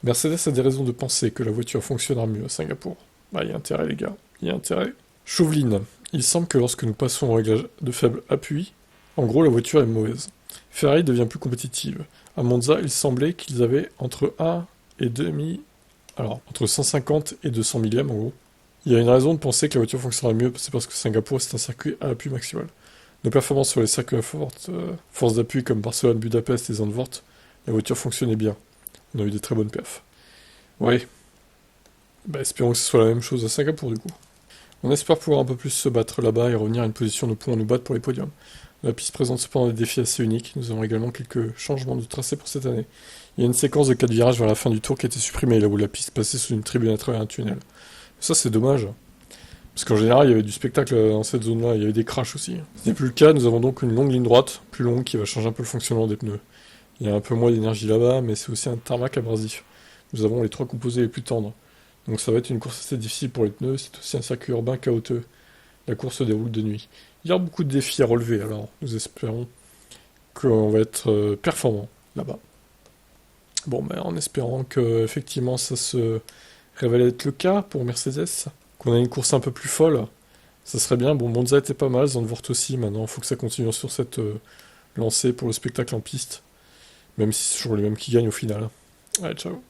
Mercedes a des raisons de penser que la voiture fonctionnera mieux à Singapour. Bah, il y a intérêt, les gars. Il y a intérêt. Chauveline. Il semble que lorsque nous passons au réglage de faible appui, en gros, la voiture est mauvaise. Ferrari devient plus compétitive. À Monza, il semblait qu'ils avaient entre 1 et 2,5. Alors, entre 150 et 200 millièmes, en gros. Il y a une raison de penser que la voiture fonctionnera mieux, c'est parce que Singapour, c'est un circuit à appui maximal. Nos performances sur les circuits à force d'appui comme Barcelone, Budapest et Zandvoort, la voiture fonctionnait bien. On a eu des très bonnes perfs. Ouais, bah espérons que ce soit la même chose à Singapour du coup. On espère pouvoir un peu plus se battre là-bas et revenir à une position de points à nous battre pour les podiums. La piste présente cependant des défis assez uniques. Nous avons également quelques changements de tracé pour cette année. Il y a une séquence de 4 virages vers la fin du tour qui a été supprimée, là où la piste passait sous une tribune à travers un tunnel. Ça c'est dommage, parce qu'en général il y avait du spectacle dans cette zone-là, il y avait des crashs aussi. Ce n'est plus le cas, nous avons donc une longue ligne droite, plus longue, qui va changer un peu le fonctionnement des pneus. Il y a un peu moins d'énergie là-bas, mais c'est aussi un tarmac abrasif. Nous avons les trois composés les plus tendres. Donc ça va être une course assez difficile pour les pneus, c'est aussi un circuit urbain chaotique. La course se déroule de nuit. Il y a beaucoup de défis à relever, alors nous espérons qu'on va être performant là-bas. Bon, ben, en espérant que effectivement ça se révèle être le cas pour Mercedes, qu'on a une course un peu plus folle, ça serait bien. Bon, Monza était pas mal, Zandvoort aussi, maintenant il faut que ça continue sur cette lancée pour le spectacle en piste, même si c'est toujours les mêmes qui gagnent au final. Allez, ciao.